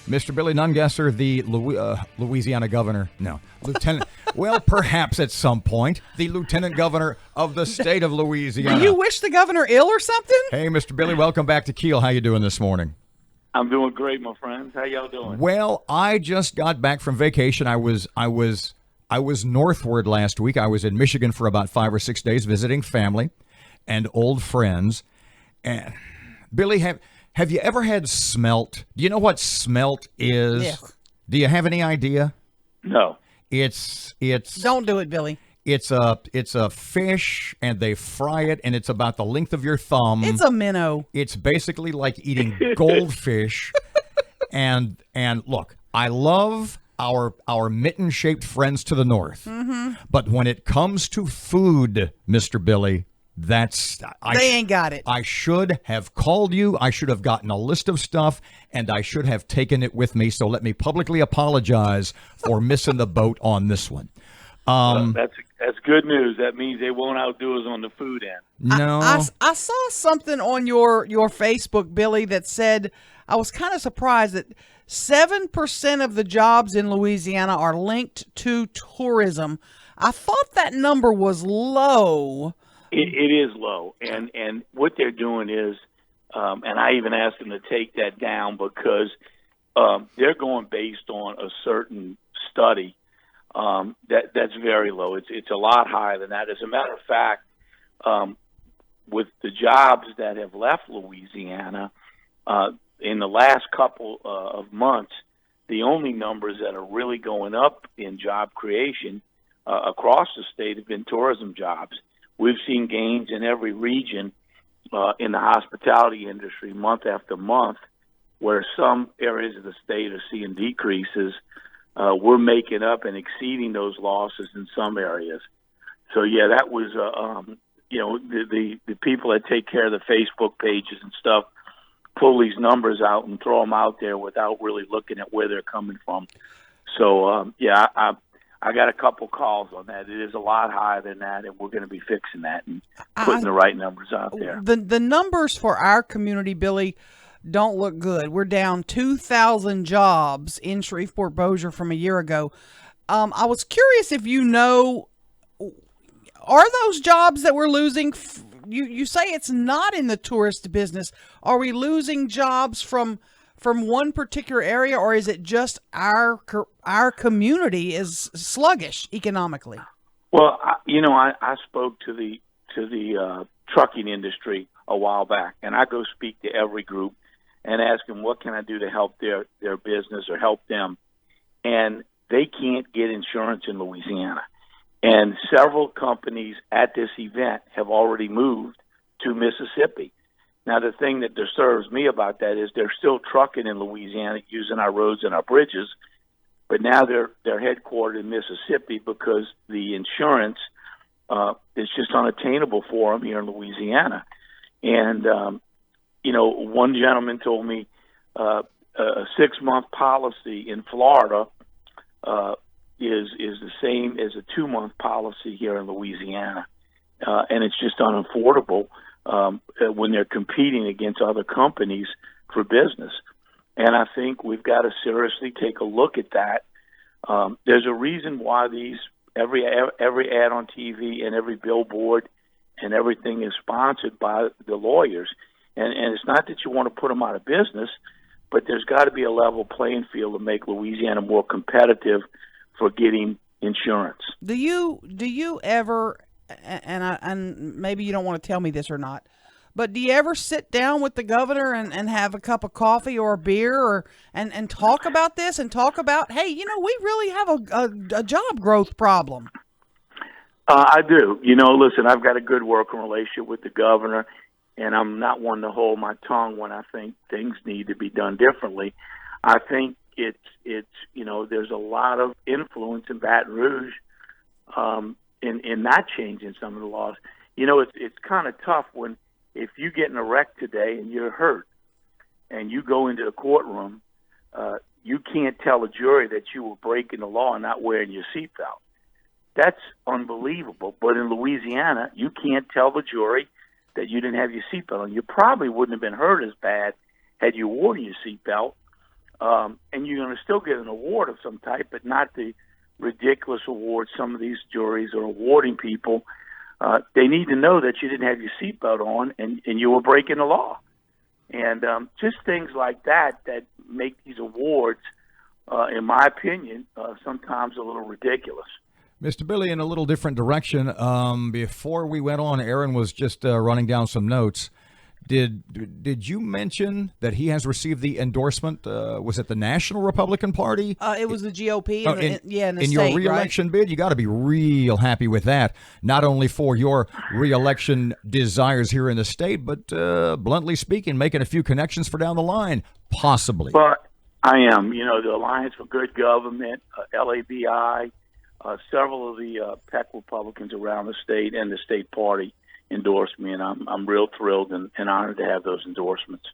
Mr. Billy Nungesser, the Louisiana governor. No, lieutenant. Well, perhaps at some point, the lieutenant governor of the state of Louisiana. Do you wish the governor ill or something? Hey, Mr. Billy, welcome back to Kiel. How you doing this morning? I'm doing great, my friends. How y'all doing? Well, I just got back from vacation. I was northward last week. I was in Michigan for about 5 or 6 days visiting family and old friends. And Billy, have you ever had smelt? Do you know what smelt is? Yeah. Do you have any idea? No. It's Don't do it, Billy. It's a fish, and they fry it, and it's about the length of your thumb. It's a minnow. It's basically like eating goldfish. and look, I love our mitten-shaped friends to the north. Mm-hmm. But when it comes to food, Mr. Billy, they ain't got it. I should have called you. I should have gotten a list of stuff, and I should have taken it with me. So let me publicly apologize for missing the boat on this one. Well, that's good news. That means they won't outdo us on the food end. No. I saw something on your Facebook, Billy, that said, I was kind of surprised that 7% of the jobs in Louisiana are linked to tourism. I thought that number was low. It is low, and what they're doing is, and I even asked them to take that down because they're going based on a certain study that's very low. It's a lot higher than that. As a matter of fact, with the jobs that have left Louisiana in the last couple of months, the only numbers that are really going up in job creation across the state have been tourism jobs. We've seen gains in every region in the hospitality industry month after month, where some areas of the state are seeing decreases. We're making up and exceeding those losses in some areas. So, yeah, that was, the people that take care of the Facebook pages and stuff pull these numbers out and throw them out there without really looking at where they're coming from. So, I got a couple calls on that. It is a lot higher than that, and we're going to be fixing that and putting the right numbers out there. The numbers for our community, Billy, don't look good. We're down 2,000 jobs in Shreveport-Bossier from a year ago. I was curious if you know, are those jobs that we're losing, you say it's not in the tourist business. Are we losing jobs from one particular area, or is it just our community is sluggish economically? Well, I spoke to the trucking industry a while back, and I go speak to every group and ask them, what can I do to help their business or help them? And they can't get insurance in Louisiana. And several companies at this event have already moved to Mississippi. Now, the thing that disturbs me about that is they're still trucking in Louisiana using our roads and our bridges, but now they're headquartered in Mississippi because the insurance is just unattainable for them here in Louisiana. And, one gentleman told me a 6-month policy in Florida is the same as a 2-month policy here in Louisiana, and it's just unaffordable when they're competing against other companies for business. And I think we've got to seriously take a look at that. There's a reason why every ad on TV and every billboard and everything is sponsored by the lawyers. And it's not that you want to put them out of business, but there's got to be a level playing field to make Louisiana more competitive for getting insurance. Do you ever, and maybe you don't want to tell me this or not, but do you ever sit down with the governor and have a cup of coffee or a beer and talk about this and talk about, hey, we really have a job growth problem? I do. Listen, I've got a good working relationship with the governor, and I'm not one to hold my tongue when I think things need to be done differently. I think it's there's a lot of influence in Baton Rouge in not changing some of the laws. It's kind of tough when if you get in a wreck today and you're hurt and you go into the courtroom, you can't tell a jury that you were breaking the law and not wearing your seatbelt. That's unbelievable. But in Louisiana, you can't tell the jury that you didn't have your seatbelt on. You probably wouldn't have been hurt as bad had you worn your seatbelt. and you're going to still get an award of some type, but not the ridiculous awards some of these juries are awarding people. They need to know that you didn't have your seatbelt on and you were breaking the law. And just things like that make these awards, in my opinion, sometimes a little ridiculous. Mr. Billy, in a little different direction, before we went on, Aaron was just running down some notes. Did you mention that he has received the endorsement? Was it the National Republican Party? It was the GOP. In the in state, your reelection right? bid, you got to be real happy with that. Not only for your reelection desires here in the state, but bluntly speaking, making a few connections for down the line, possibly. But I am. The Alliance for Good Government, LABI, several of the PEC Republicans around the state and the state party endorsed me, and I'm real thrilled and honored to have those endorsements.